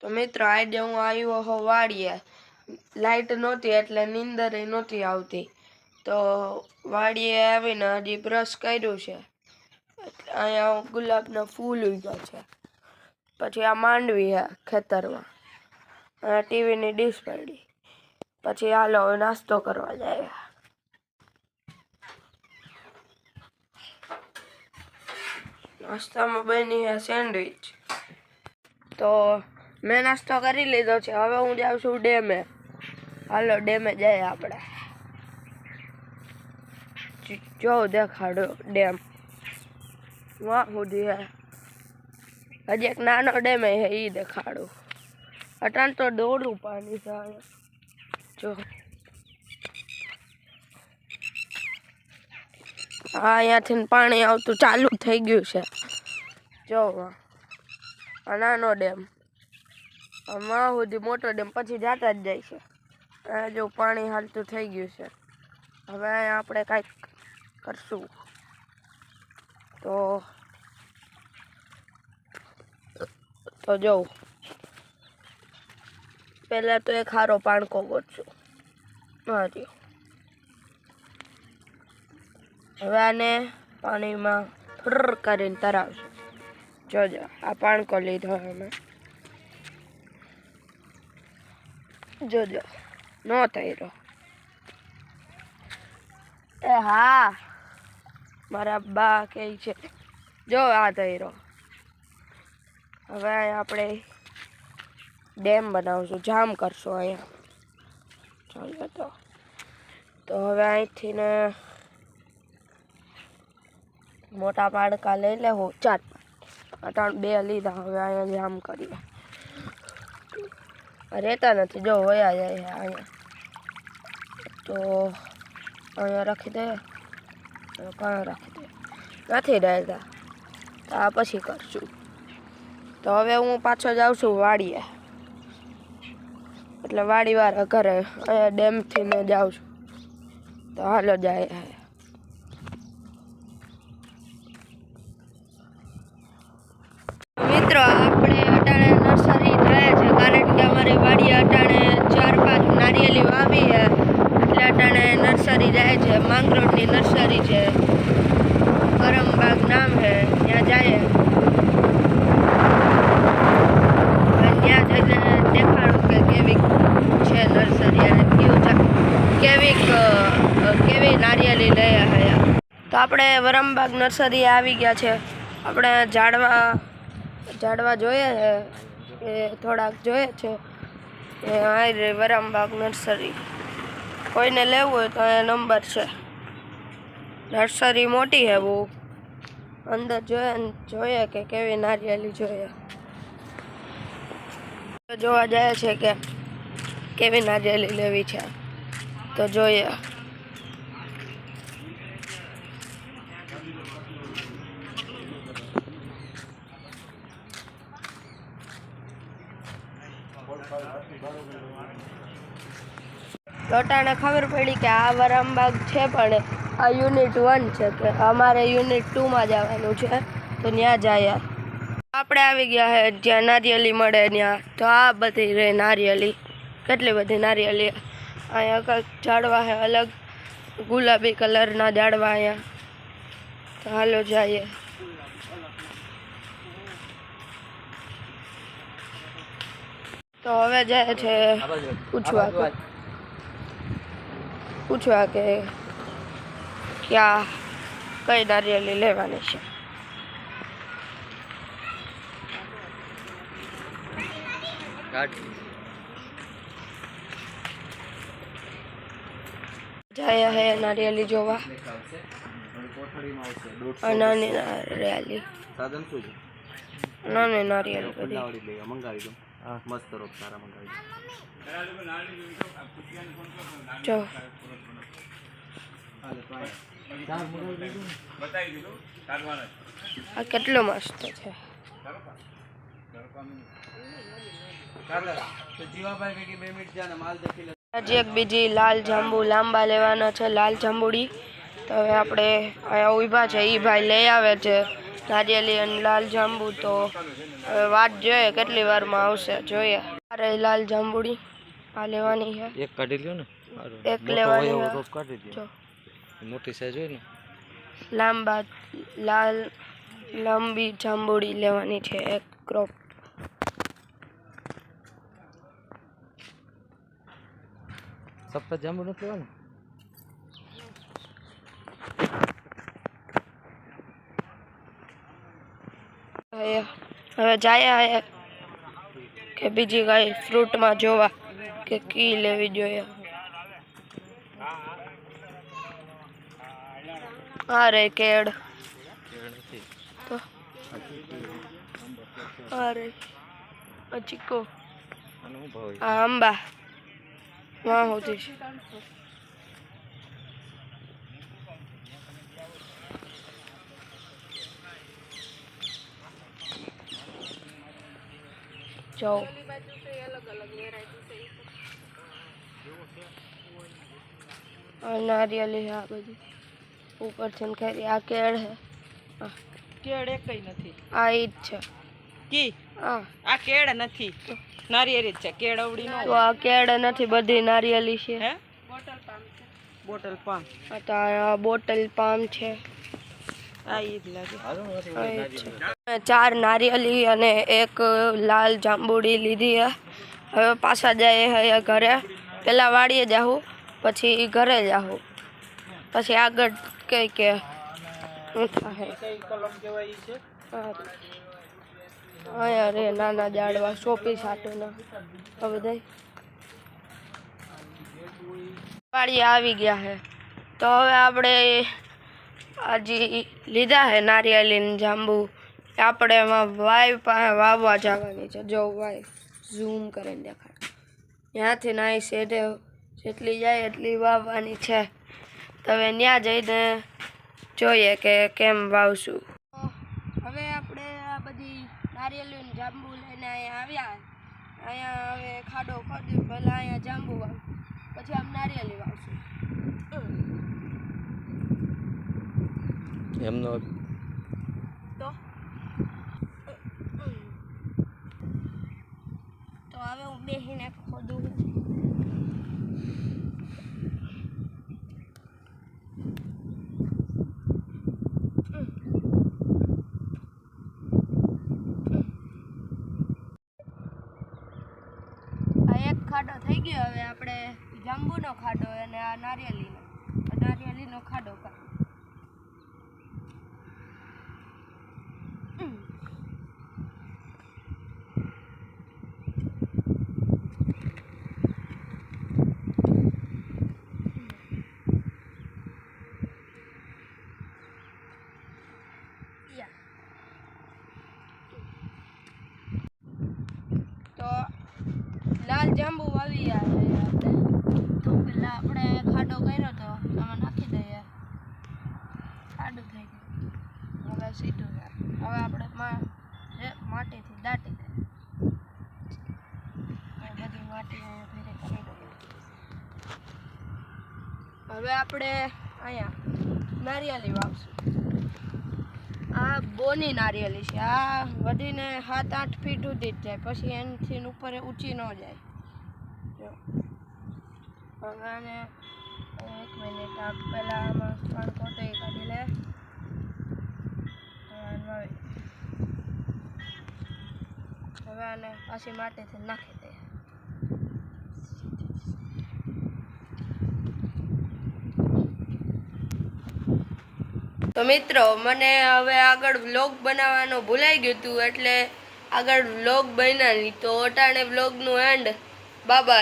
તો મિત્રો આજે હું આવ્યો હો વાડીએ, લાઇટ નહોતી એટલે નીંદર નહોતી આવતી. તો વાડીએ આવીને હજી બ્રશ કર્યું છે. અહીંયા ગુલાબના ફૂલ ઉગ્યા છે. પછી આ માંડવી છે ખેતરમાં, અને ટીવીની ડીશ પડી. પછી હાલો નાસ્તો કરવા જાય. નાસ્તામાં બની છે સેન્ડવિચ. તો મેં નાસ્તો કરી લીધો છે. હવે હું જાઉં છું ડેમે. હાલો ડેમે જાય આપણે. જો દેખાડો ડેમ વાહ સુધી હે. હજી એક નાનો ડેમ હે એ દેખાડું. અટાણ તો દોડું પાણી છે. જો હા, અહીંયાથી પાણી આવતું ચાલુ થઈ ગયું છે. જો આ નાનો ડેમ, આમાં સુધી મોટો ડેમ, પછી જાતા જ જાય છે. આ જો પાણી હાલતું થઈ ગયું છે. હવે આપણે કાંઈક કરશું. તો જો પહેલા તો એક ખારો પાણકો ગોતશું. હવે આને પાણીમાં ફ્ર કરીને તરાવશું. જોજો આ પાણકો લીધો અમે. જોજો નો તૈરો. એ હા, મારા બા કહે છે જો આ તૈરો. હવે આપણે ડેમ બનાવશું, જામ કરશું અહીંયા. ચાલો તો હવે અહીંથી ને મોટા પાડકા લઈ લેવું. 4 2 લીધા. હવે અહીંયા જામ કરીએ. રહેતા નથી, જો વયા જાય અહીંયા. તો અહીંયા રાખી દે. કાં રાખી દે, નથી રહેતા. તો આ પછી કરશું. તો હવે હું પાછો જાઉં છું વાડીએ. એટલે વાડીવાળા ઘરે અહીંયા ડેમથી ને જાઉં છું. તો હાલો જાય. મિત્રો આપણે અટાણે નર્સરી જાય છે, કારણ કે અમારી વાડીએ અટાણે 4-5 નારિયેલી વાવી છે. એટલે અટાણે નર્સરી જાય છે. માંગરોળની નર્સરી છે, કરમબાગ નામ છે. ત્યાં જાય. ત્યાં જઈને દેખાડું કે કેવી છે નર્સરી અને કેવી નારિયેલી લઈ આવ્યા. તો આપણે વરમબાગ નર્સરી આવી ગયા છે. આપણે ઝાડવા જોઈએ છે કે થોડાક જોઈએ છે. આ વરમબાગ નર્સરી, કોઈને લેવું હોય તો અહીંયા નંબર છે. નર્સરી મોટી છે બહુ. અંદર જોઈએ કે કેવી નારિયેલી જોઈએ. જોવા જાય છે કે કેવી નારિયેલી લેવી છે. તો જોઈએ. લોટાને ખબર પડી કે આ વરમબાગ છે, પણ આ યુનિટ 1 છે, કે અમારે યુનિટ 2માં જવાનું છે. તો ત્યાં જાય. આપણે આવી ગયા છે જ્યાં નારિયેલી મળે ત્યાં. તો આ બધી રે નારિયેલી, કેટલી બધી નારિયેલી. અહીંયા કંઈક ઝાડવા છે અલગ, ગુલાબી કલરના ઝાડવા અહીંયા. તો હાલો જઈએ. તો હવે જાય છે પૂછવા કે કઈ નારિયેલી લેવાની છે. જાય હે નારિયેલી જોવા. નાની નારિયેલી, નાની નારિયેલી બધી મસ્ત રોપ સારા મંગાવી જો. આ કેટલો મસ્ત છે. હજી એક બીજી લાલ જાંબુ લાંબા લેવાના છે, લાલ જાંબુડી. તો હવે આપણે અહીંયા ઊભા છે, એ ભાઈ લઈ આવે છે નારિયેલી અને લાલ જાંબુ. તો હવે વાત જોઈએ કેટલી વારમાં આવશે જોઈએ. અરે લાલ જાંબુડી આ લેવાની છે. એક કાઢી લ્યો ને. એક લેવાની છે. કાઢી જો મોટી સાઈઝ હોય ને. લાંબી જાંબુડી લેવાની છે એક ક્રોપ. સફેદ જાંબુ નથી લેવાનું. હવે જાય કે બીજી કઈ ફ્રૂટમાં જોવા કે કી લેવી જોઈએ. અરે કેળ તો અરે ચીકો આ આંબા વાહ હોતી છે. જો નારિયેલી આ બધી ઉપરથી ખેરી આ કેળ હે. કેળ એકઈ નથી. આ ઈ જ છે કી આ આ કેળ નથી, નારિયેળી જ છે. કેળવડી નો તો આ કેળ નથી, બધી નારિયેલી છે. હે બોટલ પામ આ તો આ બોટલ પામ છે. આ ઈ જ લાગે. આ ઈ જ છે. 4 નારિયેલી અને એક લાલ જાંબુડી લીધી હે. હવે પાછા જાય હે ઘરે. પેલા વાડીએ જાહું, પછી ઘરે જાહું, પછી આગળ કઈ કે શું થાય. કઈ કલમ કહેવાય ઈ છે? અહીંયા રે નાના ઝાડવા સોપી સાટુના બધા વાડીએ આવી ગયા છે. તો હવે આપણે હજી લીધા છે નારિયેલી જાંબુ. આપણે એમાં વાય પાસે વાવવા જવાની છે. જો વાય ઝૂમ કરીને દેખાડ. ત્યાંથી નાઈ સેટે જેટલી જાય એટલી વાવવાની છે. તો હવે ત્યાં જઈને જોઈએ કે કેમ વાવશું. હવે આપણે આ બધી નારિયેલી જાંબુ લઈને અહીંયા આવ્યા. અહીંયા હવે ખાડો ખોદી પહેલાં અહીંયા જાંબુ વાવ, પછી આમ નારિયેલી વાવશું. એમનો તો હવે હું બેસીને ખોદું. આ એક ખાડો થઈ ગયો. હવે આપણે જાંબુનો ખાડો અને આ નારિયેલીનો ખાડો કાઢો. તો લાલ જાંબુ વાવી આપણે. તો પેલા આપણે ખાડો કર્યો તો આમાં નાખી દઈએ. ખાડું થઈ ગયું. હવે સીધું થાય. હવે આપણે માટીથી દાટી દઈએ. બધી માટી ભેરી કરી દઈએ. હવે આપણે અહીંયા નારિયેલી વાવશું. આ બોની નારિયેલી છે. આ વધીને 7-8 ફીટ સુધી જ જાય, પછી એનાથી ઉપર ઊંચી ન જાય. જો હવે આને 1 મિનિટ આ પહેલાં આમાં કણકો તો એ કાઢી લે. હવે આને પાછી માટીથી નાખી દઈએ. તો મિત્રો, મને હવે આગળ વ્લોગ બનાવવાનું ભૂલાઈ ગયું હતું, એટલે આગળ વ્લોગ બન્યા નહીં. તો અટાણે વ્લોગનું એન્ડ. Bye bye.